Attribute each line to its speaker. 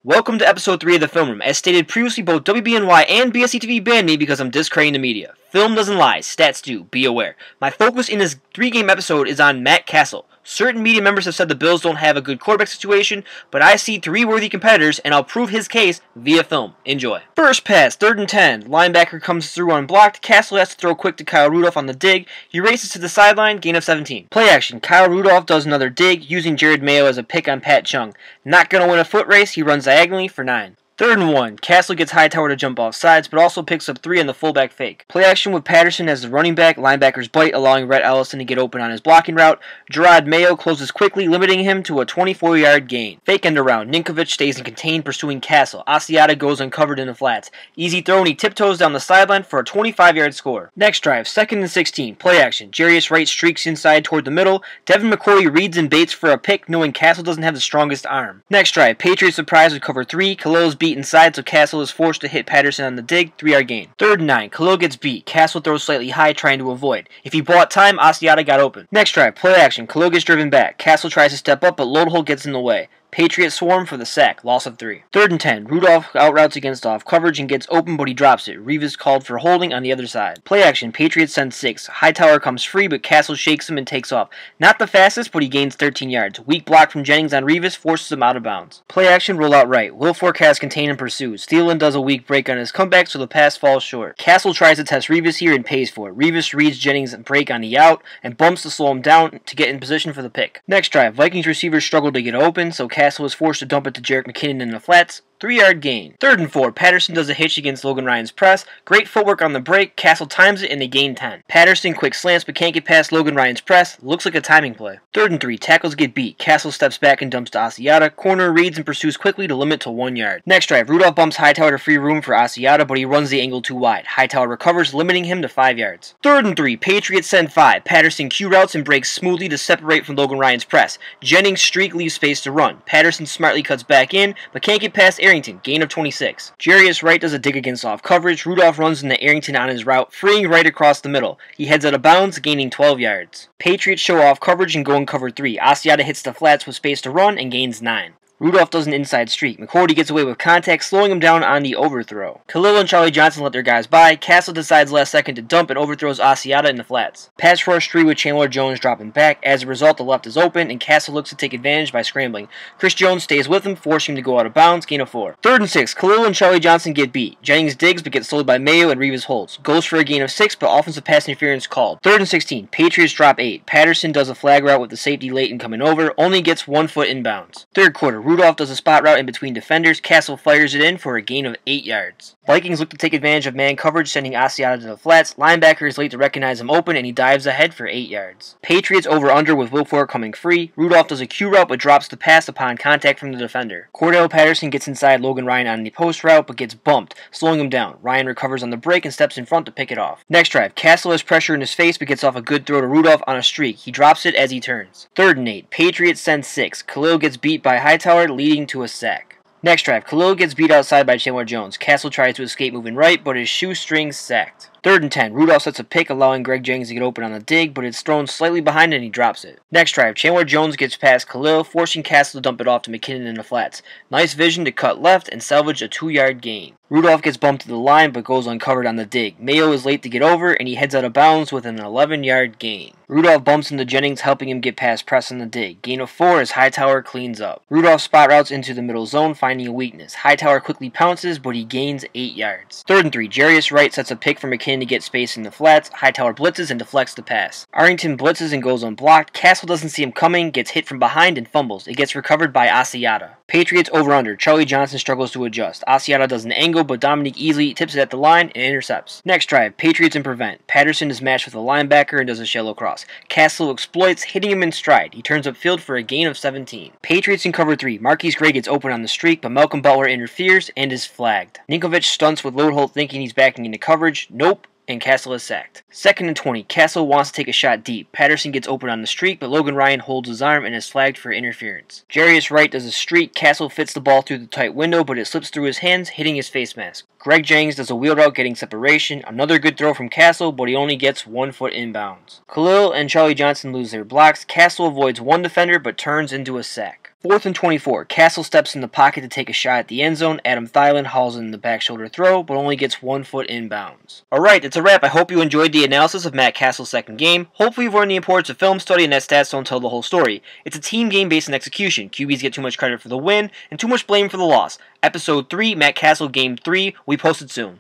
Speaker 1: Welcome to episode 3 of the Film Room. As stated previously, both WBNY and BSCTV banned me because I'm discrediting the media. Film doesn't lie, stats do, be aware. My focus in this 3-game episode is on Matt Cassel. Certain media members have said the Bills don't have a good quarterback situation, but I see 3 worthy competitors, and I'll prove his case via film. Enjoy. First pass, 3rd and 10. Linebacker comes through unblocked. Cassel has to throw quick to Kyle Rudolph on the dig. He races to the sideline, gain of 17. Play action. Kyle Rudolph does another dig, using Jared Mayo as a pick on Pat Chung. Not going to win a foot race, he runs diagonally for 9. 3rd and 1. Cassel gets Hightower to jump off sides, but also picks up 3 on the fullback fake. Play action with Patterson as the running back, linebackers bite, allowing Rhett Ellison to get open on his blocking route. Gerard Mayo closes quickly, limiting him to a 24-yard gain. Fake end around. Ninkovich stays in contained, pursuing Cassel. Asiata goes uncovered in the flats. Easy throw, and he tiptoes down the sideline for a 25-yard score. Next drive, 2nd and 16. Play action. Jarius Wright streaks inside toward the middle. Devin McCourty reads and baits for a pick, knowing Cassel doesn't have the strongest arm. Next drive, Patriots surprise with cover 3. Khalil's beat inside, so Cassel is forced to hit Patterson on the dig, 3-yard gain. 3rd and 9. Khalil gets beat. Cassel throws slightly high, trying to avoid. If he bought time, Asiata got open. Next drive, play action. Khalil gets driven back. Cassel tries to step up, but Loadhole gets in the way. Patriots swarm for the sack, loss of 3. 3rd and 10. Rudolph outroutes against off coverage and gets open, but he drops it. Revis called for holding on the other side. Play action. Patriots send 6. Hightower comes free, but Cassel shakes him and takes off. Not the fastest, but he gains 13 yards. Weak block from Jennings on Revis forces him out of bounds. Play action. Roll out right. Will forecast contain and pursues. Thielen does a weak break on his comeback, so the pass falls short. Cassel tries to test Revis here and pays for it. Revis reads Jennings' break on the out and bumps to slow him down to get in position for the pick. Next drive. Vikings receivers struggle to get open, so Cassel is forced to dump it to Jerick McKinnon in the flats. 3-yard gain. 3rd and 4. Patterson does a hitch against Logan Ryan's press. Great footwork on the break. Cassel times it and they gain 10. Patterson quick slants but can't get past Logan Ryan's press. Looks like a timing play. 3rd and 3. Tackles get beat. Cassel steps back and dumps to Asiata. Corner reads and pursues quickly to limit to 1 yard. Next drive. Rudolph bumps Hightower to free room for Asiata, but he runs the angle too wide. Hightower recovers, limiting him to 5 yards. 3rd and 3. Patriots send 5. Patterson Q routes and breaks smoothly to separate from Logan Ryan's press. Jennings' streak leaves space to run. Patterson smartly cuts back in, but can't get past Arrington. Gain of 26. Jarius Wright does a dig against off coverage. Rudolph runs into Arrington on his route, freeing Wright across the middle. He heads out of bounds, gaining 12 yards. Patriots show off coverage and go in cover 3. Asiata hits the flats with space to run and gains 9. Rudolph does an inside streak. McCourty gets away with contact, slowing him down on the overthrow. Khalil and Charlie Johnson let their guys by. Cassel decides last second to dump and overthrows Asiata in the flats. Pass rush 3 with Chandler Jones dropping back. As a result, the left is open, and Cassel looks to take advantage by scrambling. Chris Jones stays with him, forcing him to go out of bounds, gain of 4. 3rd and 6. Khalil and Charlie Johnson get beat. Jennings digs but gets slowed by Mayo and Revis holds. Goes for a gain of 6, but offensive pass interference called. 3rd and 16. Patriots drop 8. Patterson does a flag route with the safety late and coming over, only gets 1 foot inbounds. 3rd quarter. Rudolph does a spot route in between defenders. Cassel fires it in for a gain of 8 yards. Vikings look to take advantage of man coverage, sending Asiata to the flats. Linebacker is late to recognize him open, and he dives ahead for 8 yards. Patriots over-under with Wilfork coming free. Rudolph does a Q route but drops the pass upon contact from the defender. Cordell Patterson gets inside Logan Ryan on the post route but gets bumped, slowing him down. Ryan recovers on the break and steps in front to pick it off. Next drive, Cassel has pressure in his face but gets off a good throw to Rudolph on a streak. He drops it as he turns. 3rd and 8. Patriots send 6. Khalil gets beat by Hightower, leading to a sack. Next drive, Khalil gets beat outside by Chandler Jones. Cassel tries to escape moving right, but his shoestrings sacked. 3rd and 10. Rudolph sets a pick, allowing Greg Jennings to get open on the dig, but it's thrown slightly behind and he drops it. Next drive, Chandler Jones gets past Khalil, forcing Cassel to dump it off to McKinnon in the flats. Nice vision to cut left and salvage a 2-yard gain. Rudolph gets bumped to the line but goes uncovered on the dig. Mayo is late to get over and he heads out of bounds with an 11-yard gain. Rudolph bumps into Jennings, helping him get past press on the dig. Gain of 4 as Hightower cleans up. Rudolph spot routes into the middle zone, finding a weakness. Hightower quickly pounces, but he gains 8 yards. 3rd and 3. Jarius Wright sets a pick for McKinnon to get space in the flats. Hightower blitzes and deflects the pass. Arrington blitzes and goes unblocked. Cassel doesn't see him coming, gets hit from behind and fumbles. It gets recovered by Asiata. Patriots over-under. Charlie Johnson struggles to adjust. Asiata does an angle, but Dominique easily tips it at the line and intercepts. Next drive, Patriots and prevent. Patterson is matched with a linebacker and does a shallow cross. Cassel exploits, hitting him in stride. He turns upfield for a gain of 17. Patriots in cover 3. Marquise Gray gets open on the streak, but Malcolm Butler interferes and is flagged. Ninkovich stunts with Loadholt thinking he's backing into coverage. Nope. And Cassel is sacked. 2nd and 20. Cassel wants to take a shot deep. Patterson gets open on the streak, but Logan Ryan holds his arm and is flagged for interference. Jarius Wright does a streak. Cassel fits the ball through the tight window, but it slips through his hands, hitting his face mask. Greg Jennings does a wheel route, getting separation. Another good throw from Cassel, but he only gets 1 foot inbounds. Khalil and Charlie Johnson lose their blocks. Cassel avoids one defender, but turns into a sack. 4th and 24. Cassel steps in the pocket to take a shot at the end zone. Adam Thielen hauls in the back shoulder throw, but only gets 1 foot inbounds. Alright, that's a wrap. I hope you enjoyed the analysis of Matt Cassel's second game. Hopefully you've learned the importance of film study and that stats don't tell the whole story. It's a team game based on execution. QBs get too much credit for the win and too much blame for the loss. Episode 3, Matt Cassel Game 3, we posted soon.